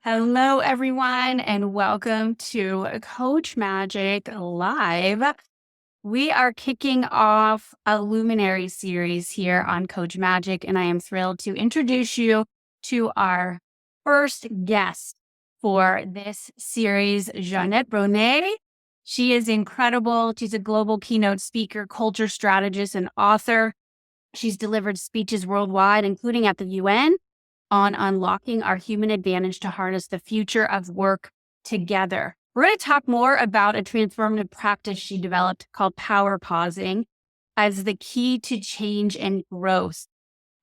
Hello, everyone, and welcome to Coach Magic Live. We are kicking off a luminary series here on Coach Magic, and I am thrilled to introduce you to our first guest for this series, Jeanette Bronée. She is incredible. She's a global keynote speaker, culture strategist, and author. She's delivered speeches worldwide, including at the UN, on unlocking our human advantage to harness the future of work together. We're going to talk more about a transformative practice she developed called power pausing as the key to change and growth.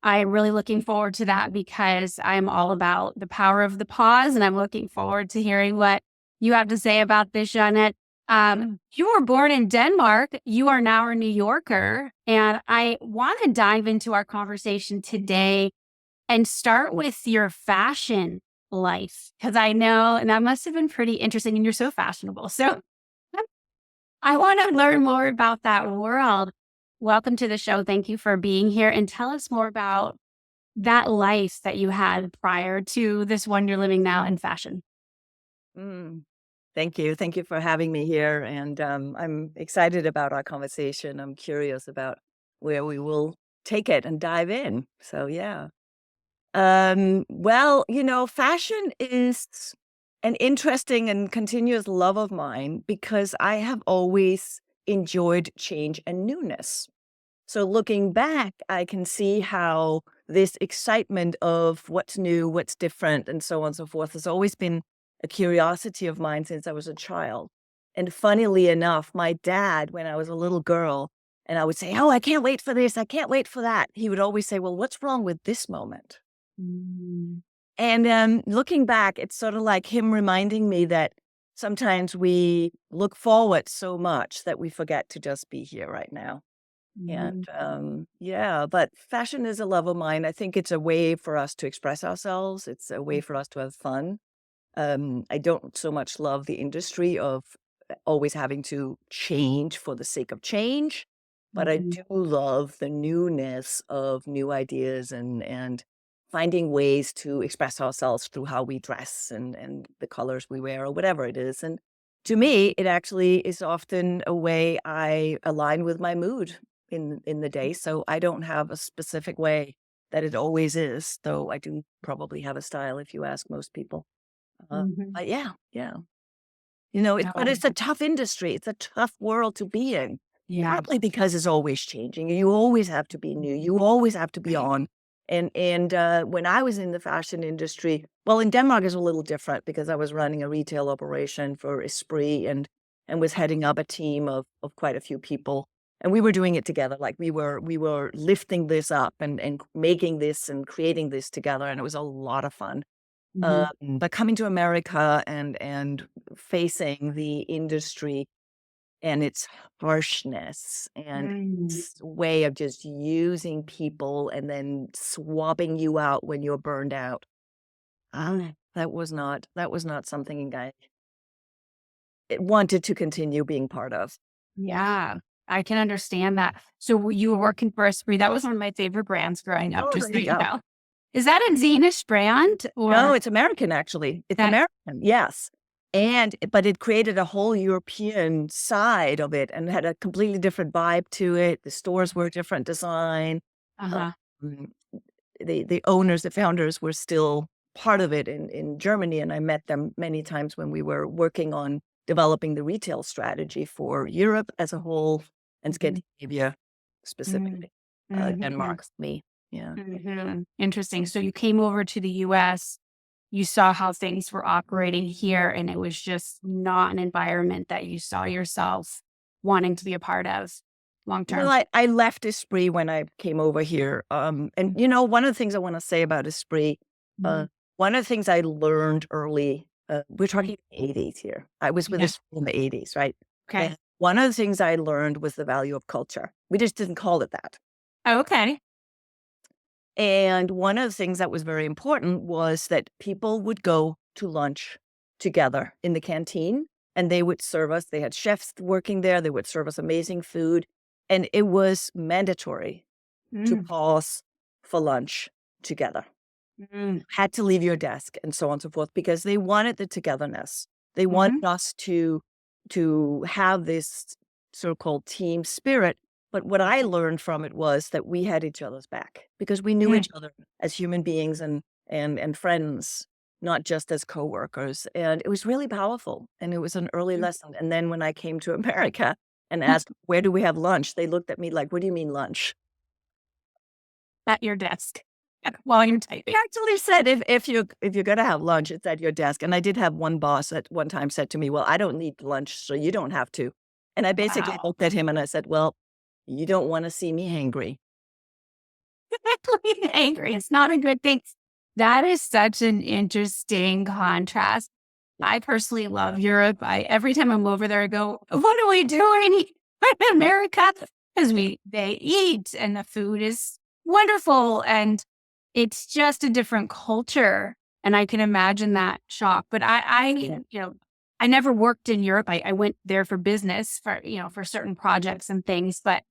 I'm really looking forward to that because I'm all about the power of the pause, and I'm looking forward to hearing what you have to say about this, Jeanette. You were born in Denmark. You are now a New Yorker, and I want to dive into our conversation today and start with your fashion life, because I know, and that must have been pretty interesting, and you're so fashionable. So I want to learn more about that world. Welcome to the show. Thank you for being here, and tell us more about that life that you had prior to this one you're living now in fashion. Mm, Thank you. Thank you for having me here. And I'm excited about our conversation. I'm curious about where we will take it and dive in. So, yeah. Fashion is an interesting and continuous love of mine because I have always enjoyed change and newness. So, looking back, I can see how this excitement of what's new, what's different, and so on and so forth has always been a curiosity of mine since I was a child. And funnily enough, my dad, when I was a little girl, and I would say, "Oh, I can't wait for this. I can't wait for that." He would always say, "Well, what's wrong with this moment?" Mm. And looking back, it's sort of like him reminding me that sometimes we look forward so much that we forget to just be here right now. And Mm. yeah, but fashion is a love of mine. I think it's a way for us to express ourselves. It's a way for us to have fun. I don't so much love the industry of always having to change for the sake of change, but I Mhm. do love the newness of new ideas and finding ways to express ourselves through how we dress and the colors we wear or whatever it is. And to me, it actually is often a way I align with my mood in the day. So I don't have a specific way that it always is, though I do probably have a style if you ask most people. Mhm. But yeah. But Oh, it's a tough industry. It's a tough world to be in, yeah. partly because it's always changing. You always have to be new. You always have to be Right. on. And when I was in the fashion industry, well, in Denmark is a little different because I was running a retail operation for Esprit and was heading up a team of quite a few people. And we were doing it together. Like we were lifting this up and making this and creating this together. And it was a lot of fun. Mhm. But coming to America and facing the industry and its harshness and Mm. its way of just using people and then swabbing you out when you're burned out. That was not something I wanted to continue being part of. Yeah, I can understand that. So you were working for Esprit. That was one of my favorite brands growing up, Oh, just there so you you go. know. Is that a Danish brand No, or it's American, actually. It's that? American, yes. But it created a whole European side of it and had a completely different vibe to it. The stores were a different design. Uh-huh. Um, the owners, the founders were still part of it in Germany, and I met them many times when we were working on developing the retail strategy for Europe as a whole and Mhm. Scandinavia Mm. specifically. Mhm. Denmark, me. Yeah. Mhm. Interesting. So you came over to the US, you saw how things were operating here, and it was just not an environment that you saw yourself wanting to be a part of long Well, term. I left Esprit when I came over here, one of the things I wanna say about Esprit, Mhm. one of the things I learned early, we're Mhm. talking '80s here. I was with Yeah. Esprit in the '80s, right? Okay. And one of the things I learned was the value of culture. We just didn't call it that. Oh, okay. And one of the things that was very important was that people would go to lunch together in the canteen, and they would serve us. They had chefs working there, they would serve us amazing food, and it was mandatory to Mm. pause for lunch together. Mm, had to leave your desk and so on and so forth because they wanted the togetherness. They mhm, wanted us to have this so-called team spirit. But what I learned from it was that we had each other's back because we knew mm, each other as human beings and friends, not just as coworkers. And it was really powerful. And it was an early mm. lesson. And then when I came to America and asked, where do we have lunch? They looked at me like, what do you mean lunch? At your desk while you're typing. Actually said, if you're gonna have lunch, it's at your desk. And I did have one boss at one time said to me, "Well, I don't need lunch, so you don't have to." And I basically Wow. looked at him and I said, "Well, you don't wanna see me hangry." Being angry is not a good thing. That is such an interesting contrast. I personally love Europe. Every time I'm over there, I go, "What are we doing in America?" Because they eat and the food is wonderful and it's just a different culture. And I can imagine that shock. But I never worked in Europe. I went there for business for certain projects and things, but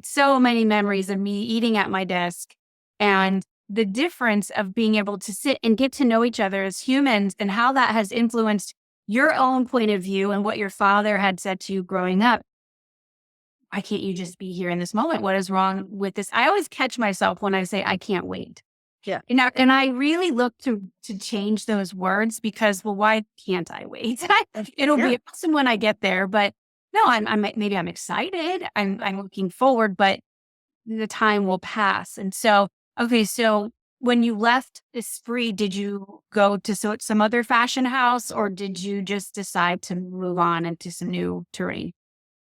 so many memories of me eating at my desk and the difference of being able to sit and get to know each other as humans and how that has influenced your own point of view and what your father had said to you growing up. Why can't you just be here in this moment? What is wrong with this? I always catch myself when I say, I can't wait. Yeah. And I really look to change those words because, well, why can't I wait? It'll Yeah. be awesome when I get there, but no, maybe I'm excited. I'm looking forward, but the time will pass. And so, okay, so when you left Esprit, did you go to some other fashion house or did you just decide to move on into some new terrain?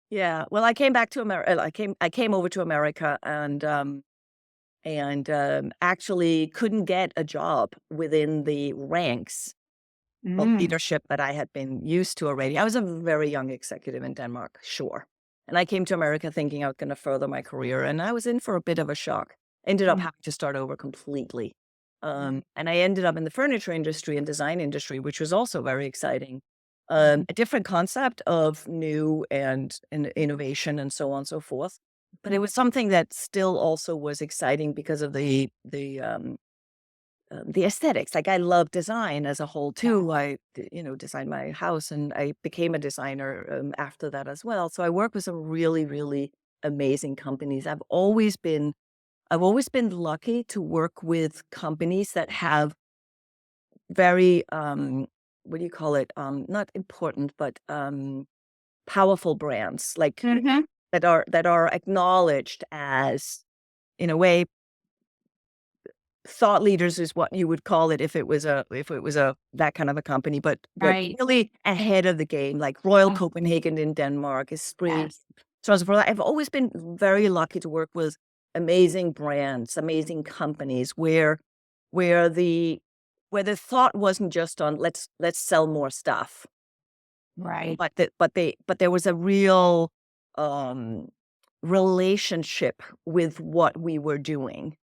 Yeah. Well, I came back to America. I came over to America and actually couldn't get a job within the ranks of Mm, leadership that I had been used to already. I was a very young executive in Denmark, sure. And I came to America thinking I was going to further my career, and I was in for a bit of a shock. Ended up mm, having to start over completely. And I ended up in the furniture industry and design industry, which was also very exciting. mhm, A different concept of new and innovation and so on and so forth. But it was something that still also was exciting because of the aesthetics. Like I love design as a whole yeah. too. Designed my house and I became a designer after that as well. So I work with some really, really amazing companies. I've always been lucky to work with companies that have very, what do you call it? Not important, but powerful brands, like Mhm. that are acknowledged as, in a way, thought leaders is what you would call it if it was a that kind of a company, but Right. really ahead of the game, like Royal Oh, Copenhagen in Denmark, Esprit, yes. so on and so forth. I've always been very lucky to work with amazing brands, amazing companies where the where the thought wasn't just on let's sell more stuff, Right. but there was a real um relationship with what we were doing.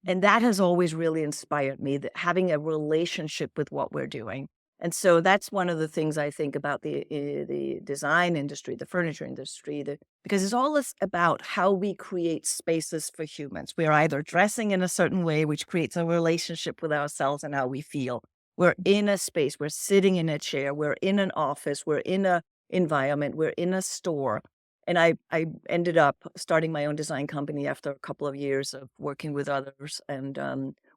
And that has always really inspired me, that having a relationship with what we're doing. And so that's one of the things I think about the design industry, the furniture industry, because it's all this about how we create spaces for humans. We're either dressing in a certain way, which creates a relationship with ourselves and how we feel. We're in a space, we're sitting in a chair, we're in an office, we're in a environment, we're in a store. And I ended up starting my own design company after a couple of years of working with others and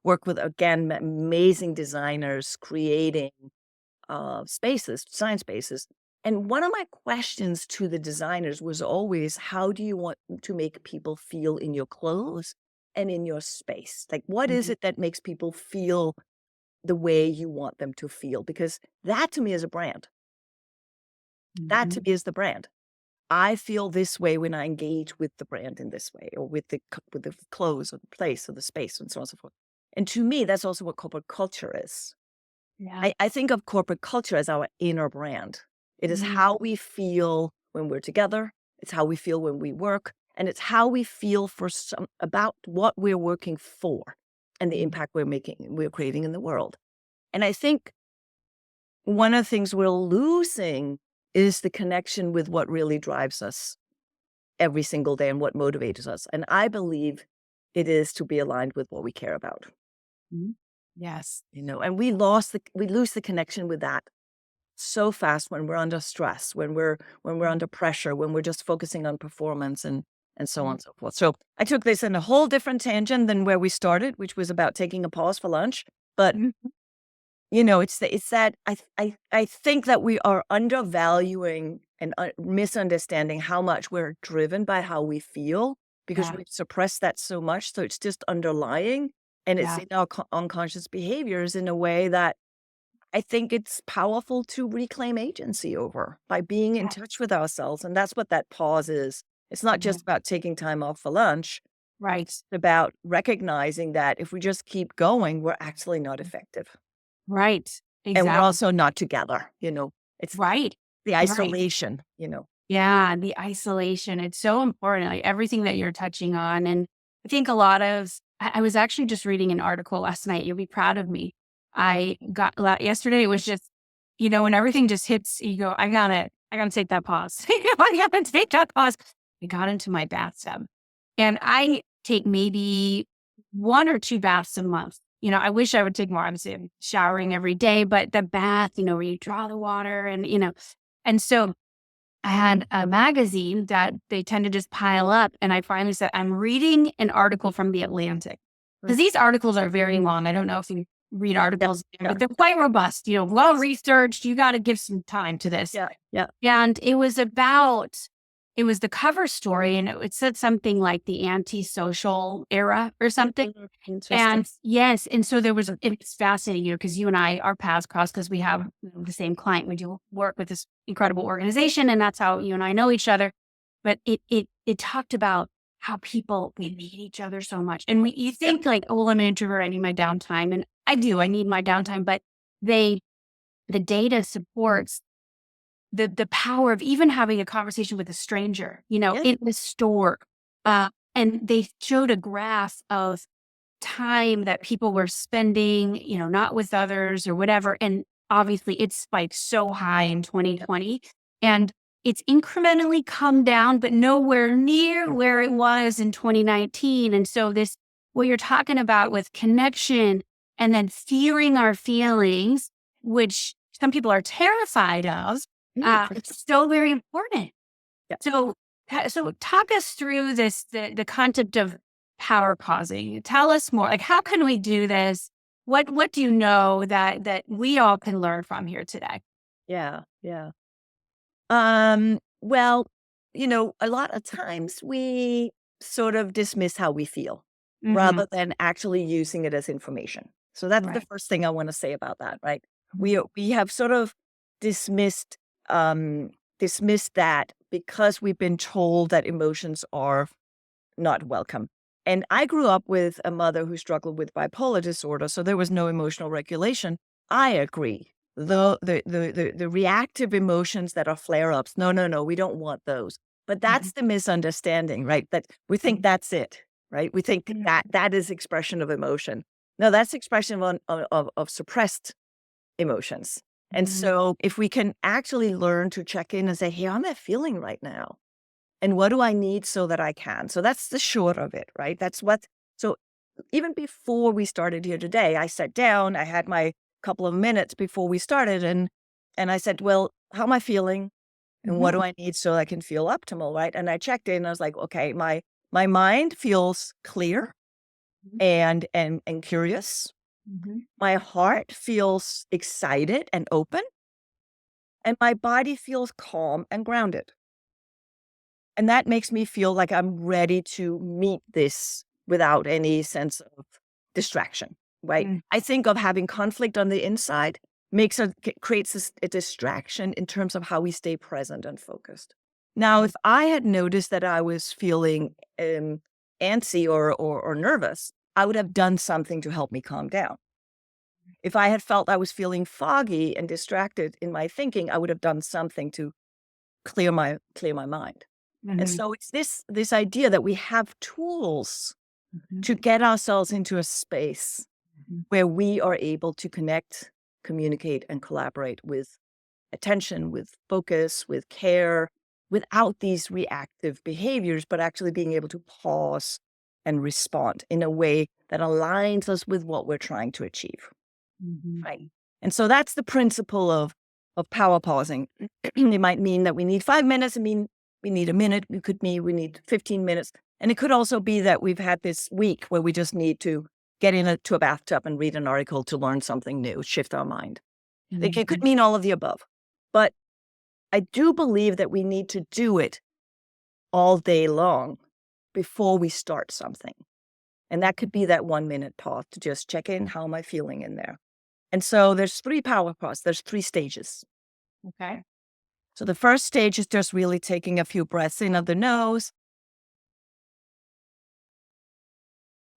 work with, again, amazing designers creating design spaces. And one of my questions to the designers was always, how do you want to make people feel in your clothes and in your space? Like, what is Mhm, it that makes people feel the way you want them to feel? Because that to me is a brand. That to mhm. me is the brand. I feel this way when I engage with the brand in this way, or with the clothes or the place or the space and so on and so forth. And to me, that's also what corporate culture is. Yeah. I think of corporate culture as our inner brand. It is Mhm, how we feel when we're together. It's how we feel when we work, and it's how we feel about what we're working for and the mhm, impact we're creating in the world. And I think one of the things we're losing is the connection with what really drives us every single day and what motivates us. And I believe it is to be aligned with what we care about. mhm. Yes. And we lose the connection with that so fast when we're under stress, when we're under pressure, when we're just focusing on performance and so on and so forth. So I took this in a whole different tangent than where we started, which was about taking a pause for lunch. But Mhm. it's that I think that we are undervaluing and misunderstanding how much we're driven by how we feel because Yeah. we've suppressed that so much. So it's just underlying and it's Yeah. in our unconscious behaviors in a way that I think it's powerful to reclaim agency over by being in Yeah. touch with ourselves. And that's what that pause is. It's not Mhm. just about taking time off for lunch. Right. It's about recognizing that if we just keep going, we're actually not effective. Right. And we're Exactly. also not together. It's Right. the Right. isolation. Yeah, the isolation, it's so important, like, everything that you're touching on, and I think a lot of I was actually just reading an article last night, you'll be proud of me. I got la yesterday, it was just, when everything just hits, you go, I gotta take that pause." I gotta take that pause. I got into my bathtub, and I take maybe 1 or 2 baths a month. I wish I would take more, obviously, I'm showering every day, but the bath, where you draw the water and so I had a magazine that they tend to just pile up. And I finally said, I'm reading an article from The Atlantic. Mm. Because these articles are very long. I don't know if you read Yeah, articles, yeah, but they're quite robust, well researched. You got to give some time to this. yeah, yeah. And it was the cover story, and it said something like the antisocial era or something. Mhm. Interesting. And yes, and so it's fascinating, because you and I, our paths cross because we have the same client. We do work with this incredible organization, and that's how you and I know each other. But it talked about how we need each other so much. And you Yeah. think like, oh, well, I'm an introvert, I need my downtime. And I do, I need my downtime, but they the data supports the power of even having a conversation with a stranger, Yeah. in the store. And they showed a graph of time that people were spending, not with others or whatever. And obviously it spiked so high in 2020. And it's incrementally come down, but nowhere near where it was in 2019. And so what you're talking about with connection and then feeling our feelings, which some people are terrified of, For it's still very important. Yeah. So talk us through the concept of power pausing. Tell us more. Like, how can we do this? What do you know that we all can learn from here today? Yeah. Yeah. Well, a lot of times we sort of dismiss how we feel Hmm. rather than actually using it as information. So that's the Right. first thing I want to say about that, right? Mhm. We have sort of dismissed um dismissed that because we've been told that emotions are not welcome. And I grew up with a mother who struggled with bipolar disorder, so there was no emotional regulation. I agree. The reactive emotions that are flare-ups, no, no, no, we don't want those. But Mhm. that's the misunderstanding, right? That we think that's it, right? We think Mhm. that is expression of emotion. No, that's expression of suppressed emotions. And Mhm. so if we can actually learn to check in and say, hey, how am I feeling right now? And what do I need so that I can? So that's the short of it, right? So even before we started here today, I sat down, I had my couple of minutes before we started and I said, well, how am I feeling? And what Mhm. do I need so I can feel optimal, right? And I checked in, I was like, okay, my mind feels clear and curious. Mhm. My heart feels excited and open, and my body feels calm and grounded. And that makes me feel like I'm ready to meet this without any sense of distraction, right? Mhm. I think of having conflict on the inside creates a distraction in terms of how we stay present and focused. Now, if I had noticed that I was feeling antsy or nervous, I would have done something to help me calm down. If I had felt I was feeling foggy and distracted in my thinking, I would have done something to clear my mind. And Mhm. so it's this idea that we have tools Mhm. to get ourselves into a space Mhm. where we are able to connect, communicate, and collaborate with attention, with focus, with care, without these reactive behaviors, but actually being able to pause and respond in a way that aligns us with what we're trying to achieve. Right. And so that's the principle of power pausing. It might mean that we need 5 minutes. It mean we need a minute. It could mean we need 15 minutes. And it could also be that we've had this week where we just need to get into a bathtub and read an article to learn something new, shift our mind. It could mean all of the above. But I do believe that we need to do it all day long before we start something. And that could be that 1 minute pause to just check in. How am I feeling in there? And so there's 3 power pauses. There's 3 stages. Okay. So the first stage is just really taking a few breaths in of the nose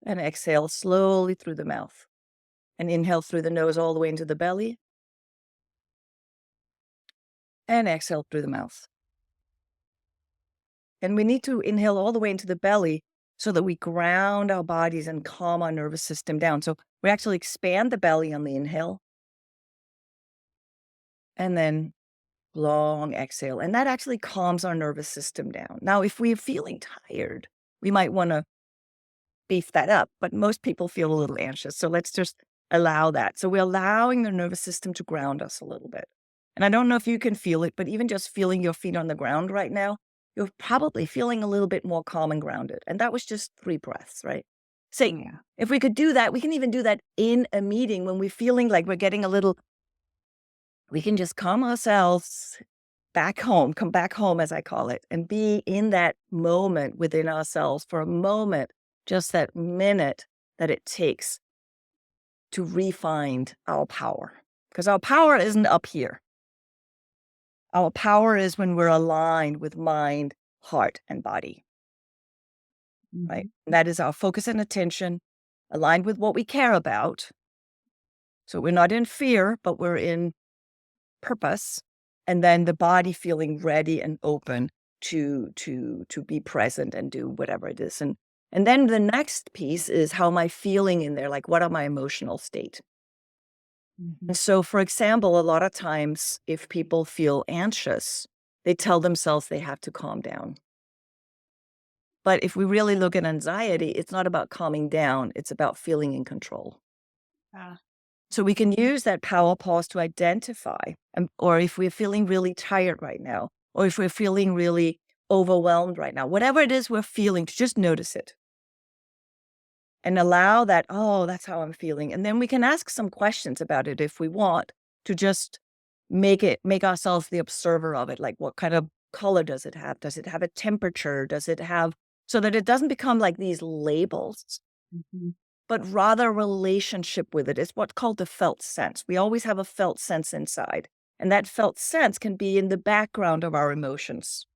and exhale slowly through the mouth. And inhale through the nose all the way into the belly. And exhale through the mouth. And we need to inhale all the way into the belly so that we ground our bodies and calm our nervous system down. So we actually expand the belly on the inhale. And then long exhale. And that actually calms our nervous system down. Now, if we're feeling tired, we might want to beef that up, but most people feel a little anxious. So let's just allow that. So we're allowing the nervous system to ground us a little bit. And I don't know if you can feel it, but even just feeling your feet on the ground right now, you're probably feeling a little bit more calm and grounded. And that was just 3 breaths, right? So if we could do that, we can even do that in a meeting when we're feeling like we're getting a little, we can just calm ourselves back home, come back home, as I call it, and be in that moment within ourselves for a moment, just that minute that it takes to re-find our power. Because our power isn't up here. Our power is when we're aligned with mind, heart, and body, right? And that is our focus and attention, aligned with what we care about. So we're not in fear, but we're in purpose. And then the body feeling ready and open to be present and do whatever it is. And then the next piece is, how am I feeling in there? Like, what are my emotional state? And so, for example, a lot of times if people feel anxious, they tell themselves they have to calm down. But if we really look at anxiety, it's not about calming down. It's about feeling in control. So we can use that power pause to identify, or if we're feeling really tired right now, or if we're feeling really overwhelmed right now, whatever it is we're feeling, to just notice it. And allow that, oh, that's how I'm feeling. And then we can ask some questions about it if we want, to just make ourselves the observer of it. Like, what kind of color does it have? Does it have a temperature? Does it have, so that it doesn't become like these labels, but rather a relationship with it. It's what's called the felt sense. We always have a felt sense inside. And that felt sense can be in the background of our emotions.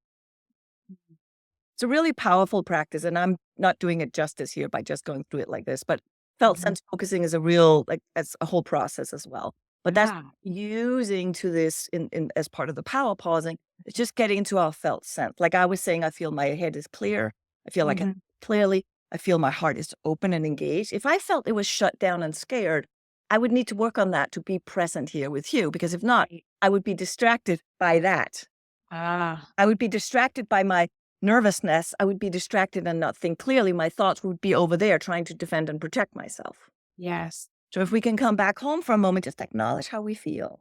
It's a really powerful practice, and I'm not doing it justice here by just going through it like this, but felt sense focusing is a real, like, as a whole process as well. But that's using to this in as part of the power pausing. It's just getting into our felt sense. Like I was saying, I feel my head is clear. I feel like I clearly. I feel my heart is open and engaged. If I felt it was shut down and scared, I would need to work on that to be present here with you, because if not, I would be distracted by that. I would be distracted by my nervousness. I would be distracted and not think clearly. My thoughts would be over there trying to defend and protect myself. Yes. So if we can come back home for a moment, just acknowledge how we feel.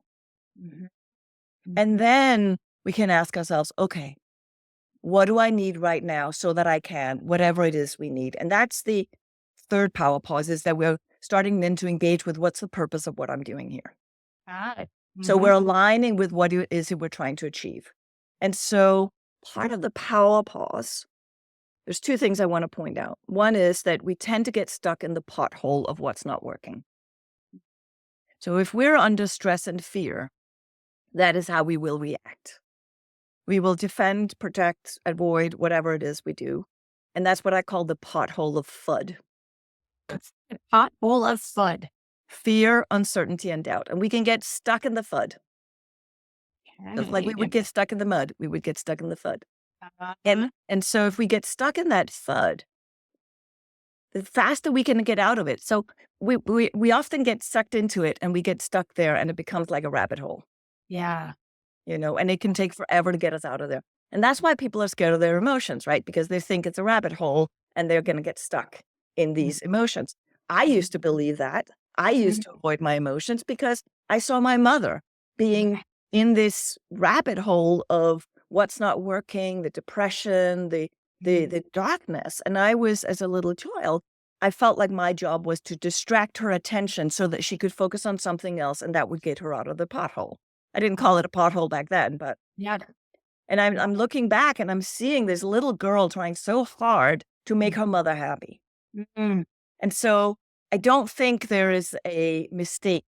And then we can ask ourselves, okay, what do I need right now so that I can, whatever it is we need? And that's the third power pause, is that we're starting then to engage with, what's the purpose of what I'm doing here? So we're aligning with what it is that we're trying to achieve. And so part of the power pause, there's 2 things I want to point out. One is that we tend to get stuck in the pothole of what's not working. So if we're under stress and fear, that is how we will react. We will defend, protect, avoid, whatever it is we do. And that's what I call the pothole of FUD. Pothole of FUD. Fear, uncertainty, and doubt. And we can get stuck in the FUD. Just like we would get stuck in the mud, we would get stuck in the FUD. And so if we get stuck in that FUD, the faster we can get out of it. So we often get sucked into it, and we get stuck there, and it becomes like a rabbit hole. Yeah. And it can take forever to get us out of there. And that's why people are scared of their emotions, right? Because they think it's a rabbit hole and they're going to get stuck in these emotions. I used to believe that. I used to avoid my emotions because I saw my mother being in this rabbit hole of what's not working, the depression, the darkness. And I was, as a little child, I felt like my job was to distract her attention so that she could focus on something else, and that would get her out of the pothole. I didn't call it a pothole back then, but Yeah. and I'm looking back and I'm seeing this little girl trying so hard to make her mother happy. Mm. And so I don't think there is a mistake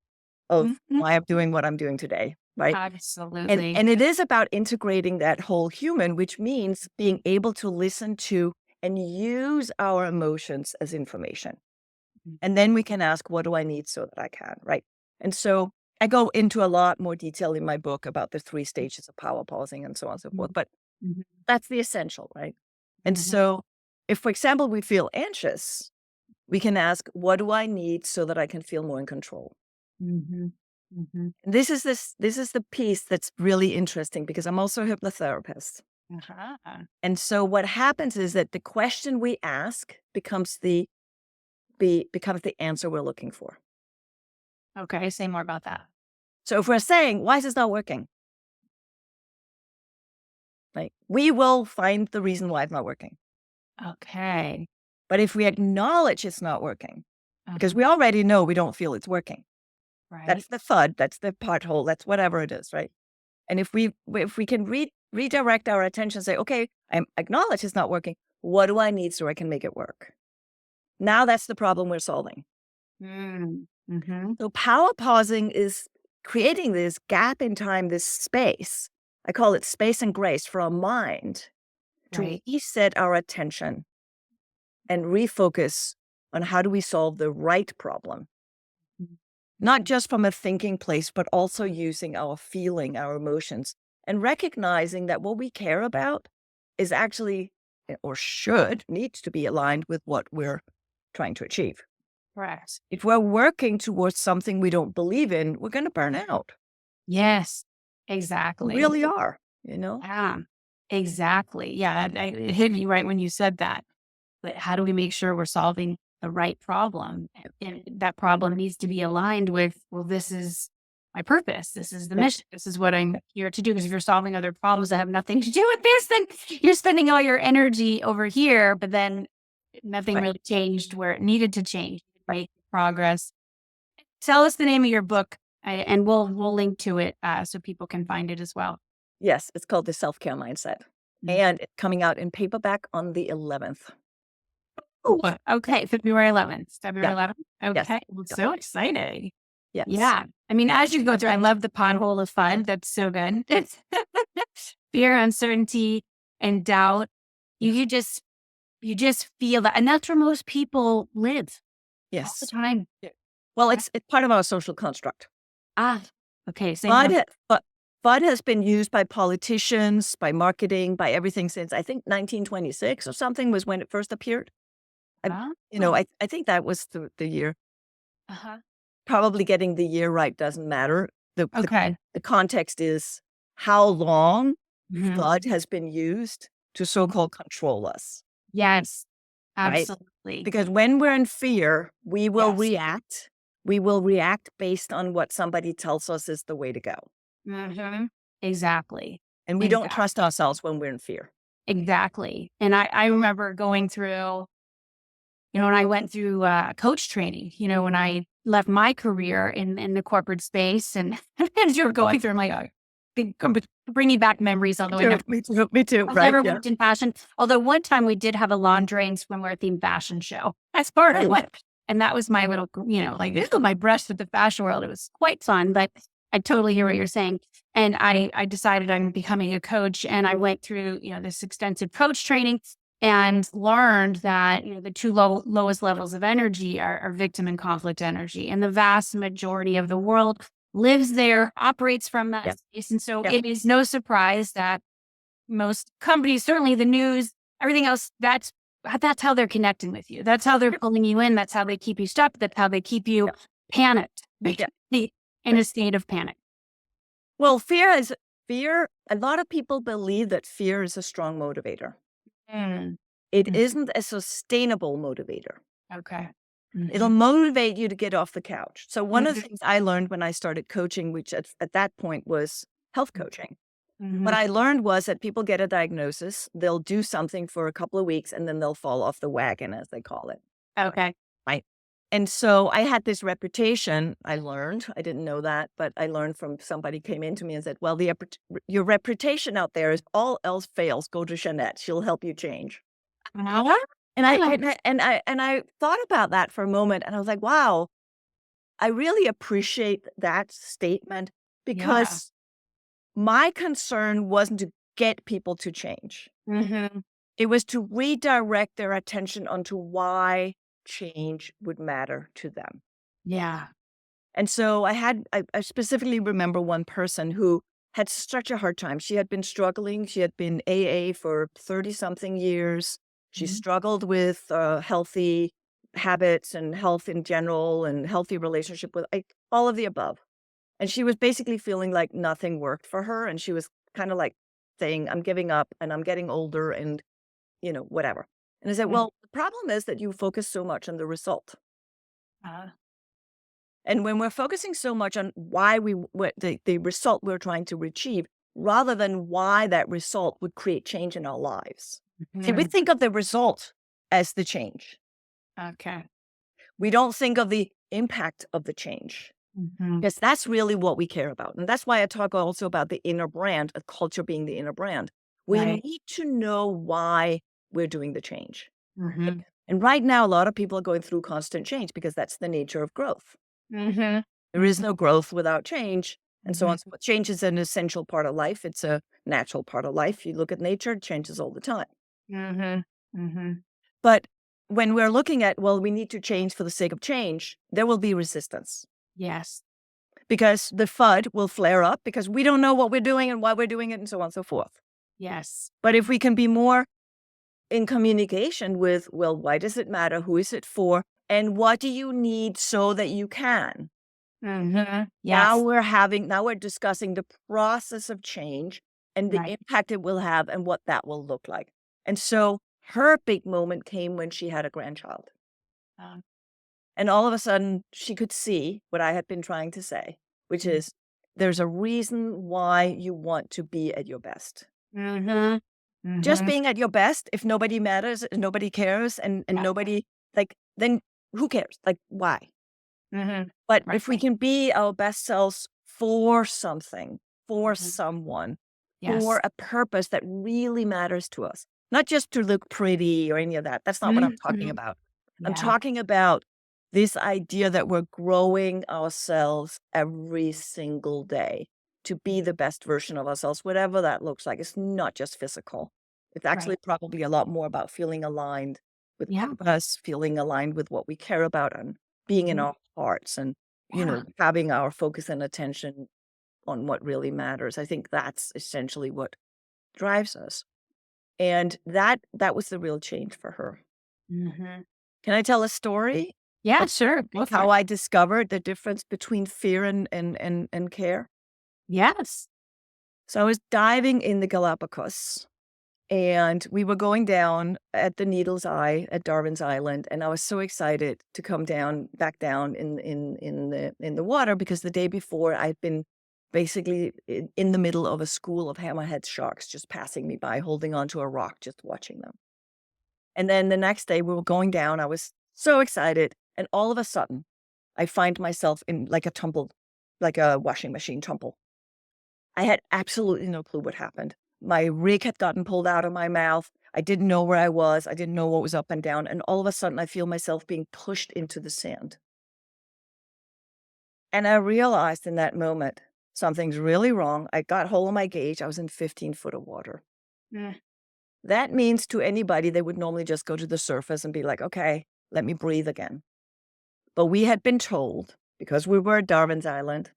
of why I'm doing what I'm doing today, right? Absolutely. And it is about integrating that whole human, which means being able to listen to and use our emotions as information. And then we can ask, what do I need so that I can, right? And so I go into a lot more detail in my book about the 3 stages of power pausing and so on and so forth. But that's the essential, right? And so if, for example, we feel anxious, we can ask, what do I need so that I can feel more in control? This is the piece that's really interesting because I'm also a hypnotherapist. And so what happens is that the question we ask becomes the answer we're looking for. Okay, say more about that. So if we're saying, why is this not working? Like, we will find the reason why it's not working. Okay. But if we acknowledge it's not working, because we already know we don't feel it's working. Right. That's the FUD, that's the pothole, that's whatever it is, right? And if we can redirect our attention and say, okay, I acknowledge it's not working. What do I need so I can make it work? Now that's the problem we're solving. So power pausing is creating this gap in time, this space. I call it space and grace for our mind to reset our attention and refocus on how do we solve the right problem. Not just from a thinking place, but also using our feeling, our emotions, and recognizing that what we care about is actually, or needs to be aligned with what we're trying to achieve. Correct. If we're working towards something we don't believe in, we're going to burn out. Yes, We exactly. really are, you know? Yeah, exactly. Yeah, it hit me right when you said that. But how do we make sure we're solving the right problem? And that problem needs to be aligned with, well, this is my purpose. This is the mission. This is what I'm here to do. Because if you're solving other problems that have nothing to do with this, then you're spending all your energy over here, but then nothing really changed where it needed to change, right? Progress. Tell us the name of your book, and we'll link to it so people can find it as well. Yes, it's called The Self-Care Mindset. And it's coming out in paperback on the 11th. Oh, okay. February 11th. February Yeah. 11th. Okay. Yes. Well, so exciting. Yes. Yeah. I mean, as you go through, I love the pothole of fun. That's so good. Fear, uncertainty, and doubt. You just feel that. And that's where most people live all the Yes. time. Well, it's part of our social construct. Okay. But FUD has been used by politicians, by marketing, by everything since, I think, 1926 or something was when it first appeared. I think that was the year. Probably getting the year right doesn't matter. The context is how long FUD has been used to so-called control us. Yes, Right? absolutely. Because when we're in fear, we will react. We will react based on what somebody tells us is the way to go. Exactly. And we don't trust ourselves when we're in fear. Exactly. And I remember going through, when I went through coach training, when I left my career in the corporate space, and as you were going through, I'm like, bringing back memories. Although Me too. I've Right? never worked in fashion. Although one time we did have a lingerie and swimwear themed fashion show as part of it. And that was my little, my brush with the fashion world. It was quite fun, but I totally hear what you're saying. And I decided I'm becoming a coach, and I went through, this extensive coach training and learned that, the two lowest levels of energy are victim and conflict energy. And the vast majority of the world lives there, operates from that space. And so it is no surprise that most companies, certainly the news, everything else, that's how they're connecting with you. That's how they're pulling you in. That's how they keep you stuck. That's how they keep you panicked, in a state of panic. Well, fear. A lot of people believe that fear is a strong motivator. It Mm. isn't a sustainable motivator. Okay. It'll motivate you to get off the couch. So one of the Mhm. things I learned when I started coaching, which at that point was health coaching, what Mhm. I learned was that people get a diagnosis, they'll do something for a couple of weeks, and then they'll fall off the wagon, as they call it. Okay. Right. And so I had this reputation, I learned, I didn't know that, but I learned from somebody came into me and said, well, your reputation out there is all else fails, go to Jeanette. She'll help you change. Uh-huh. And I thought about that for a moment and I was like, wow, I really appreciate that statement Yeah. because my concern wasn't to get people to change. Mhm. It was to redirect their attention onto why change would matter to them. Yeah. And so I specifically remember one person who had such a hard time. She had been struggling. She had been AA for 30 something years. She Mhm. struggled with healthy habits and health in general and healthy relationship with like, all of the above. And she was basically feeling like nothing worked for her. And she was kind of like saying, I'm giving up and I'm getting older and, whatever. And I said, Mm. well, the problem is that you focus so much on the result. Uh, And when we're focusing so much on why what the result we're trying to achieve, rather than why that result would create change in our lives. See, we mhm. think of the result as the change. Okay. We don't think of the impact of the change Mhm. because that's really what we care about. And that's why I talk also about the inner brand, a culture being the inner brand. We Right. need to know why we're doing the change. Mhm. And right now, a lot of people are going through constant change because that's the nature of growth. Mhm. There is Mhm. no growth without change, and so on. Mhm. So change is an essential part of life. It's a natural part of life. You look at nature, it changes all the time. Mhm. Mhm. But when we're looking at, well, we need to change for the sake of change, there will be resistance Yes. because the FUD will flare up because we don't know what we're doing and why we're doing it and so on and so forth. Yes. But if we can be more in communication with, well, why does it matter? Who is it for? And what do you need so that you can? Mhm. Now Yes. we're discussing the process of change and the Right. impact it will have and what that will look like. And so her big moment came when she had a grandchild. Um, And all of a sudden she could see what I had been trying to say, which mm. is there's a reason why you want to be at your best. Mhm. Just Mhm. being at your best, if nobody matters and nobody cares and Yeah. nobody like, then who cares? Like, why? Mhm. But Right. if we can be our best selves for something, for Mhm. someone, for Yes. a purpose that really matters to us, not just to look pretty or any of that. That's not what I'm talking Mhm. about. I'm Yeah. talking about this idea that we're growing ourselves every single day to be the best version of ourselves, whatever that looks like. It's not just physical. It's actually Right. probably a lot more about feeling aligned with Yeah. purpose, feeling aligned with what we care about and being in Mhm. our hearts and Yeah. having our focus and attention on what really matters. I think that's essentially what drives us. And that was the real change for her. Mhm. Can I tell a story Yeah, of sure. Go for how it. I discovered the difference between fear and care? Yes. So I was diving in the Galapagos and we were going down at the Needle's Eye at Darwin's Island, and I was so excited to come back down in the water because the day before I'd been basically in the middle of a school of hammerhead sharks just passing me by, holding onto a rock, just watching them. And then the next day we were going down. I was so excited, and all of a sudden, I find myself in like a washing machine tumble. I had absolutely no clue what happened. My rig had gotten pulled out of my mouth. I didn't know where I was. I didn't know what was up and down. And all of a sudden, I feel myself being pushed into the sand. And I realized in that moment, something's really wrong. I got hold of my gauge. I was in 15 foot of water. Mm. That means to anybody, they would normally just go to the surface and be like, okay, let me breathe again. But we had been told, because we were at Darwin's Island,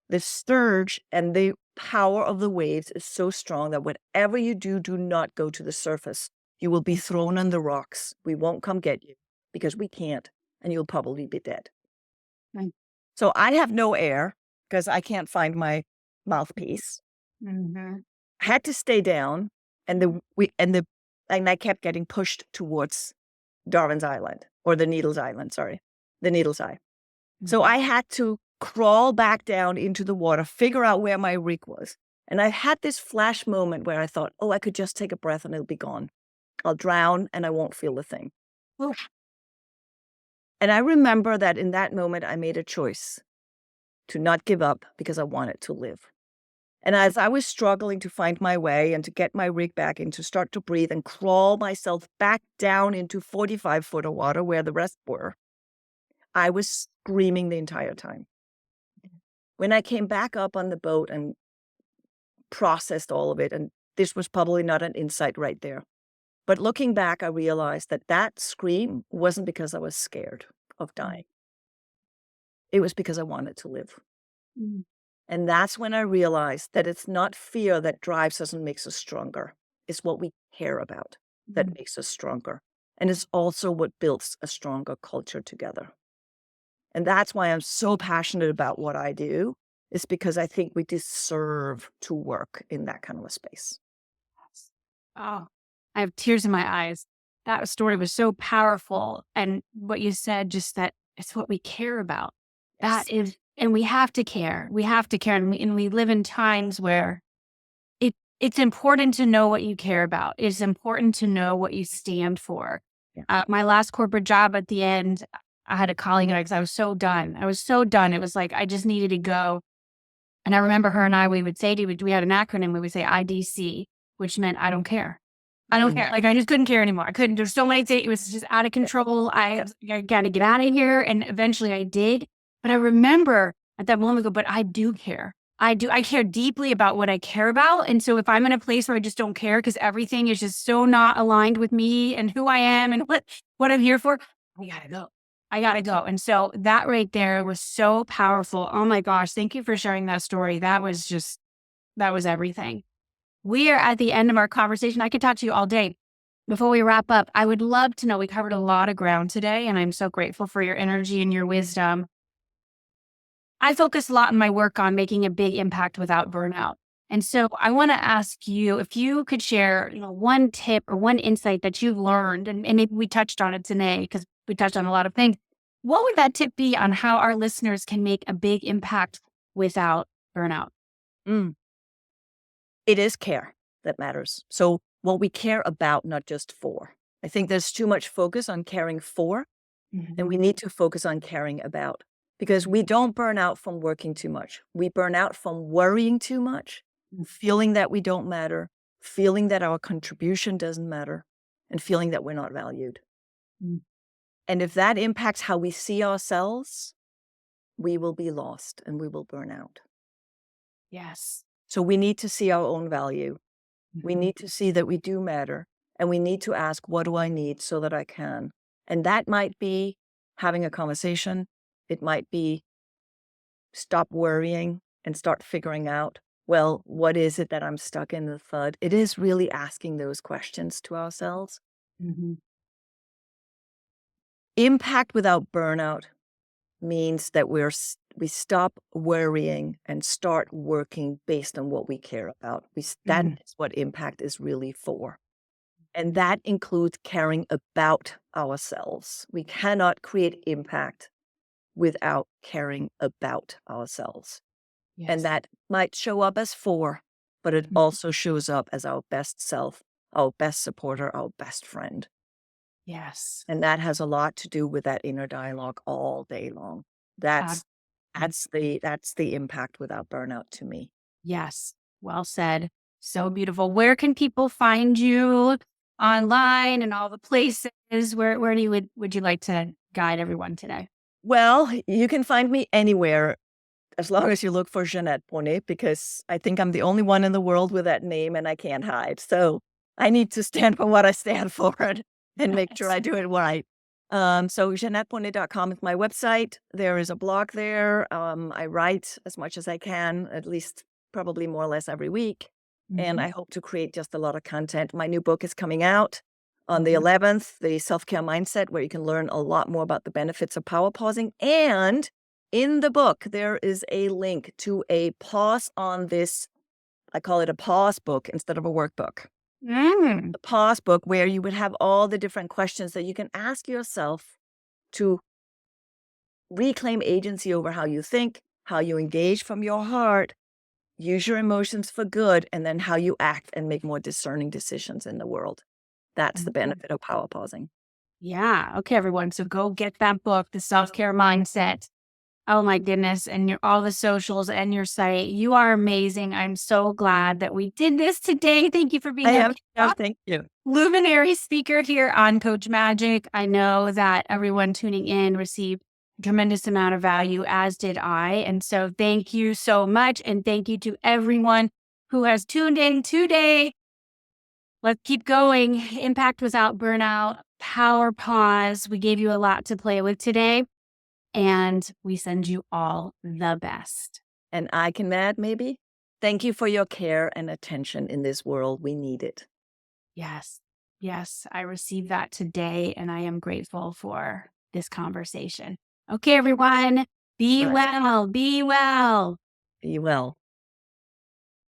the surge and the power of the waves is so strong that whatever you do, do not go to the surface. You will be thrown on the rocks. We won't come get you because we can't, and you'll probably be dead. Mm. So I have no air because I can't find my mouthpiece. Mhm. I had to stay down, and the and I kept getting pushed towards Darwin's Island, or the Needle's Island, sorry, the Needle's Eye. So I had to crawl back down into the water, figure out where my rig was. And I had this flash moment where I thought, oh, I could just take a breath and it'll be gone. I'll drown and I won't feel the thing. And I remember that in that moment, I made a choice to not give up because I wanted to live. And as I was struggling to find my way and to get my rig back and to start to breathe and crawl myself back down into 45 foot of water where the rest were, I was screaming the entire time. When I came back up on the boat and processed all of it, and this was probably not an insight right there, but looking back, I realized that that scream wasn't because I was scared of dying. It was because I wanted to live. Mm. And that's when I realized that it's not fear that drives us and makes us stronger. It's what we care about that makes us stronger. And it's also what builds a stronger culture together. And that's why I'm so passionate about what I do, is because I think we deserve to work in that kind of a space. Oh, I have tears in my eyes. That story was so powerful. And what you said, just that it's what we care about. Yes. That is, and we have to care. We have to care. And we live in times where it's important to know what you care about. It's important to know what you stand for. Yeah. My last corporate job, at the end, I had a colleague because I was so done. I was so done. It was like I just needed to go. And I remember her and I, we would say, we had an acronym. We would say IDC, which meant I don't care. I don't care. Like, I just couldn't care anymore. I couldn't. There's so many things. It was just out of control. I got to get out of here. And eventually I did. But I remember at that moment ago, but I do care. I care deeply about what I care about. And so if I'm in a place where I just don't care because everything is just so not aligned with me and who I am and what I'm here for, I gotta go. I gotta go. And so that right there was so powerful. Oh my gosh. Thank you for sharing that story. That was everything. We are at the end of our conversation. I could talk to you all day. Before we wrap up, I would love to know, we covered a lot of ground today, and I'm so grateful for your energy and your wisdom. I focus a lot in my work on making a big impact without burnout. And so I want to ask you if you could share, one tip or one insight that you've learned, and maybe we touched on it today because we touched on a lot of things. What would that tip be on how our listeners can make a big impact without burnout? It is care that matters. So what we care about, not just for. I think there's too much focus on caring for, and we need to focus on caring about, because we don't burn out from working too much. We burn out from worrying too much, feeling that we don't matter, feeling that our contribution doesn't matter, and feeling that we're not valued. And if that impacts how we see ourselves, we will be lost and we will burn out. Yes. So we need to see our own value. We need to see that we do matter, and we need to ask, what do I need so that I can? And that might be having a conversation. It might be stop worrying and start figuring out, well, what is it that I'm stuck in the thud? It is really asking those questions to ourselves. Impact without burnout means that we stop worrying and start working based on what we care about. That is what impact is really for. And that includes caring about ourselves. We cannot create impact without caring about ourselves. Yes. And that might show up as for, but it also shows up as our best self, our best supporter, our best friend. Yes. And that has a lot to do with that inner dialogue all day long. That's the impact without burnout to me. Yes. Well said. So beautiful. Where can people find you online and all the places? Where would you like to guide everyone today? Well, you can find me anywhere as long as you look for Jeanette Bronée, because I think I'm the only one in the world with that name and I can't hide. So I need to stand for what I stand for and make sure I do it right. So JeanetteBronée.com is my website. There is a blog there. I write as much as I can, at least probably more or less every week. And I hope to create just a lot of content. My new book is coming out on the 11th, The Self-Care Mindset, where you can learn a lot more about the benefits of power pausing. And in the book, there is a link to a pause on this. I call it a pause book instead of a workbook. Mm. The pause book, where you would have all the different questions that you can ask yourself to reclaim agency over how you think, how you engage from your heart, use your emotions for good, and then how you act and make more discerning decisions in the world. That's the benefit of power pausing. Yeah. Okay, everyone. So go get that book, The Self-Care Mindset. Oh my goodness. And your all the socials and your site. You are amazing. I'm so glad that we did this today. Thank you for I being a am. Oh, thank you. luminary speaker here on Coach Magic. I know that everyone tuning in received a tremendous amount of value, as did I. And so thank you so much. And thank you to everyone who has tuned in today. Let's keep going. Impact without burnout, power pause. We gave you a lot to play with today, and we send you all the best. And I can add, maybe, thank you for your care and attention in this world. We need it. Yes. Yes. I received that today, and I am grateful for this conversation. Okay, everyone, be Right. well. Be well. Be well.